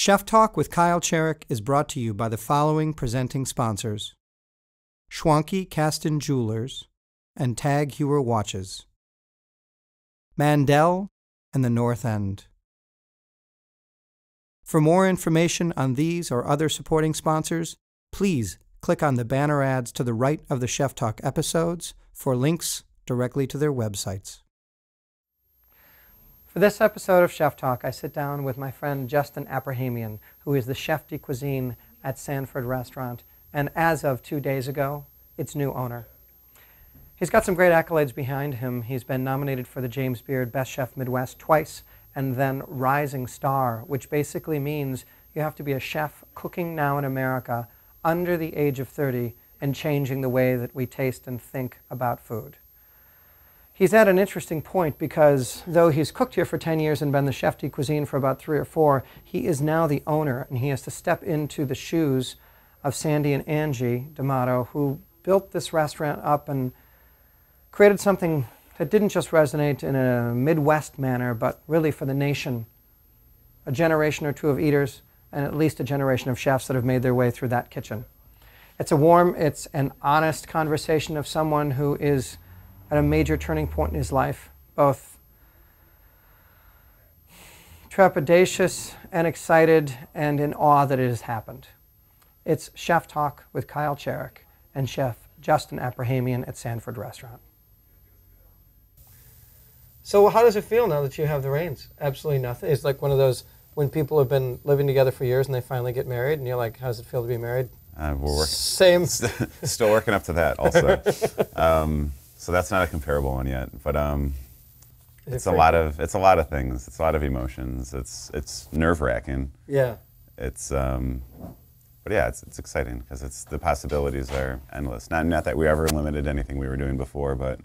Chef Talk with Kyle Cherek is brought to you by the following presenting sponsors: Schwanke-Kasten Jewelers and Tag Heuer Watches, Mandel and the North End. For more information on these or other supporting sponsors, please click on the banner ads to the right of the Chef Talk episodes for links directly to their websites. For this episode of Chef Talk, I sit down with my friend Justin Aprahamian, who is the chef de cuisine at Sanford restaurant, and as of 2 days ago, its new owner. He's got some great accolades behind him. He's been nominated for the James Beard Best Chef Midwest twice, and then Rising Star, which basically means you have to be a chef cooking now in America under the age of 30 and changing the way that we taste and think about food. He's at an interesting point because though he's cooked here for 10 years and been the chef de cuisine for about 3 or 4, he is now the owner, and he has to step into the shoes of Sandy and Angie D'Amato, who built this restaurant up and created something that didn't just resonate in a Midwest manner, but really for the nation. A generation or two of eaters and at least a generation of chefs that have made their way through that kitchen. It's an honest conversation of someone who is at a major turning point in his life, both trepidatious and excited and in awe that it has happened. It's Chef Talk with Kyle Cherek and Chef Justin Aprahamian at Sanford Restaurant. So how does it feel now that you have the reins? Absolutely nothing. It's like one of those when people have been living together for years and they finally get married and you're like, how does it feel to be married? We're working. Same. Still working up to that also. So that's not a comparable one yet, but it's a lot of things. It's a lot of emotions. It's nerve-wracking. Yeah. But yeah, it's exciting because the possibilities are endless. Not that we ever limited anything we were doing before, but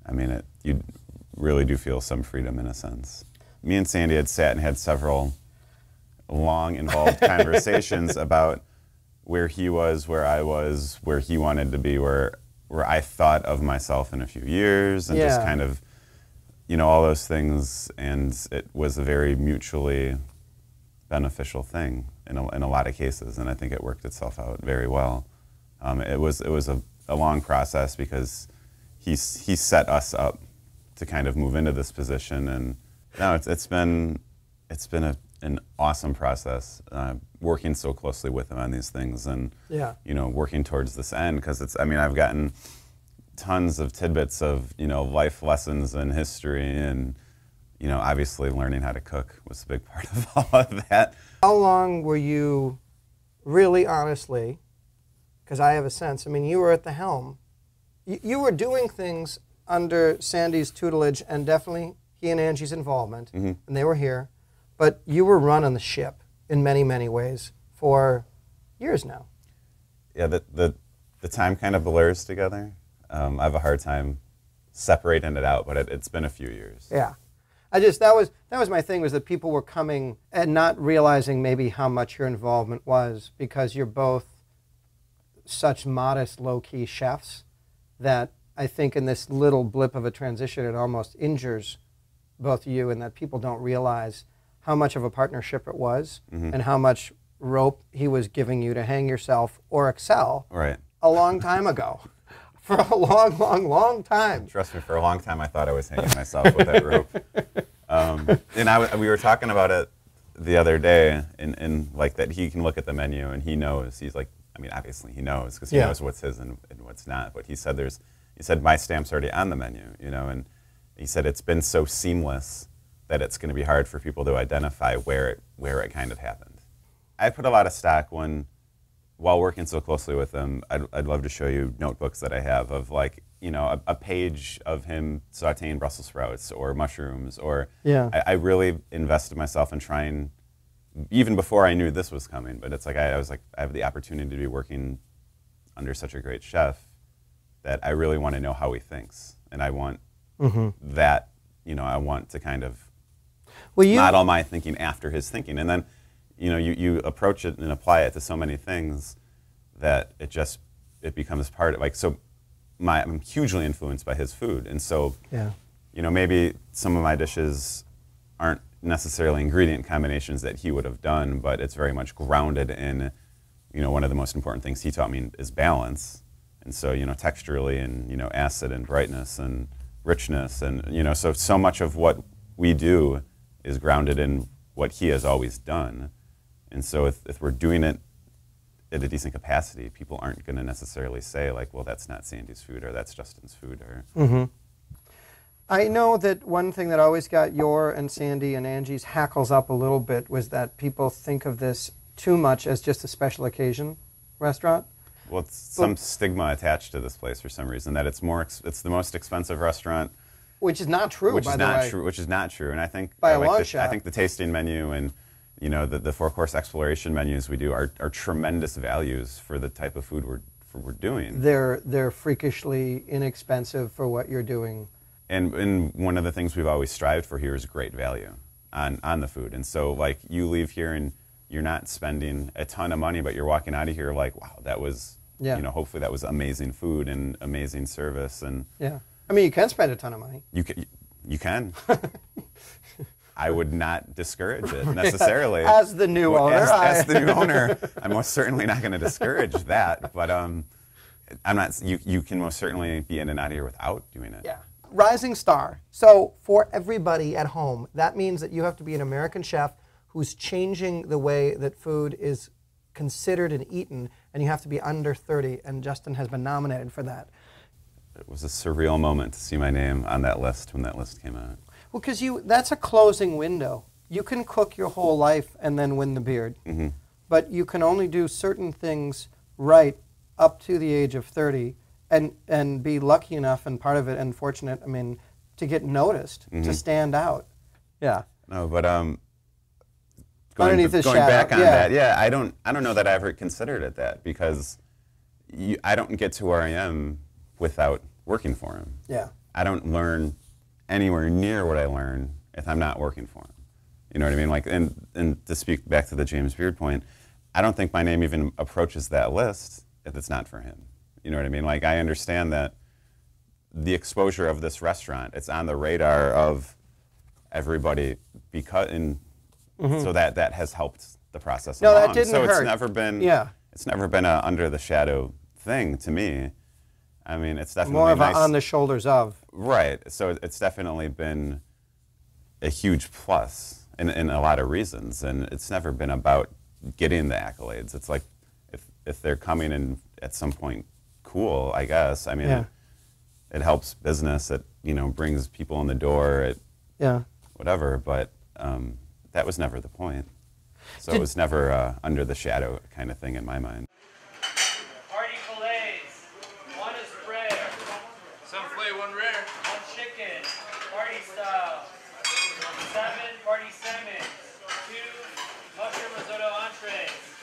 I mean you really do feel some freedom in a sense. Me and Sandy had sat and had several long, involved conversations about where he was, where I was, where he wanted to be, where I thought of myself in a few years, and just kind of, all those things. And it was a very mutually beneficial thing in a lot of cases, and I think it worked itself out very well. It was a long process because he set us up to kind of move into this position, and no, it's been an awesome process working so closely with him on these things, and working towards this end, because I've gotten tons of tidbits of life lessons and history, and obviously learning how to cook was a big part of all of that. How long were you, really honestly, because I have a sense, you were at the helm, you were doing things under Sandy's tutelage and definitely he and Angie's involvement, and they were here, but you were running the ship in many, many ways for years now. Yeah, the time kind of blurs together. I have a hard time separating it out, but it's been a few years. Yeah. That was my thing, was that people were coming and not realizing maybe how much your involvement was, because you're both such modest, low-key chefs that I think in this little blip of a transition, it almost injures both of you, and that people don't realize how much of a partnership it was, and how much rope he was giving you to hang yourself or excel a long time ago. For a long, long, long time. Trust me, for a long time I thought I was hanging myself with that rope. And we were talking about it the other day, in like that he can look at the menu and he knows. He's like, obviously he knows, because he knows what's his and what's not. But he said my stamp's already on the menu, and he said it's been so seamless that it's going to be hard for people to identify where it kind of happened. I put a lot of stock while working so closely with him. I'd love to show you notebooks that I have of a page of him sauteing Brussels sprouts or mushrooms, or I really invested myself in trying, even before I knew this was coming. But it's like I have the opportunity to be working under such a great chef that I really want to know how he thinks, and I want that. I want to kind of model my thinking after his thinking, and then you approach it and apply it to so many things that it becomes part of I'm hugely influenced by his food, and so maybe some of my dishes aren't necessarily ingredient combinations that he would have done, but it's very much grounded in, one of the most important things he taught me is balance. And so, texturally and, acid and brightness and richness. And, so much of what we do is grounded in what he has always done. And so if we're doing it at a decent capacity, people aren't going to necessarily say, like, well, that's not Sandy's food or that's Justin's food. Or I know that one thing that always got your and Sandy and Angie's hackles up a little bit was that people think of this too much as just a special occasion restaurant. Well, it's some stigma attached to this place for some reason, that it's the most expensive restaurant. Which is not true, by the way. Which is not true. And I think by a long shot. I think the tasting menu and the 4-course exploration menus we do are tremendous values for the type of food we're doing. They're freakishly inexpensive for what you're doing. And one of the things we've always strived for here is great value on the food. And so, like, you leave here and you're not spending a ton of money, but you're walking out of here like, wow, that was, hopefully that was amazing food and amazing service. And yeah, I mean, you can spend a ton of money. You can. I would not discourage it necessarily. As the new owner. As the new owner, I'm most certainly not going to discourage that. But I'm not. You can most certainly be in and out of here without doing it. Yeah. Rising star. So for everybody at home, that means that you have to be an American chef who's changing the way that food is considered and eaten, and you have to be under 30, and Justin has been nominated for that. It was a surreal moment to see my name on that list when that list came out. Well, because that's a closing window. You can cook your whole life and then win the beard, but you can only do certain things right up to the age of 30 and be lucky enough, and part of it, and fortunate, I mean, to get noticed, to stand out. Yeah. No, but going back on that, I don't know that I ever considered it that, because I don't get to where I am without working for him. Yeah. I don't learn anywhere near what I learn if I'm not working for him. You know what I mean? Like, and to speak back to the James Beard point, I don't think my name even approaches that list if it's not for him. You know what I mean? Like, I understand that the exposure of this restaurant, it's on the radar of everybody, because so that has helped the process along. That didn't hurt. So it's never been a under the shadow thing to me. I mean, it's definitely more of nice. On the shoulders of. Right. So it's definitely been a huge plus in a lot of reasons, and it's never been about getting the accolades. It's like if they're coming in at some point, cool, I guess. I mean, it helps business. It brings people in the door. Whatever. But that was never the point. So it was never under the shadow kind of thing in my mind. Party fillets. 1 is rare. Some filet, 1 rare. 1 chicken. Party style. 7 party salmon. 2 mushroom risotto entrees.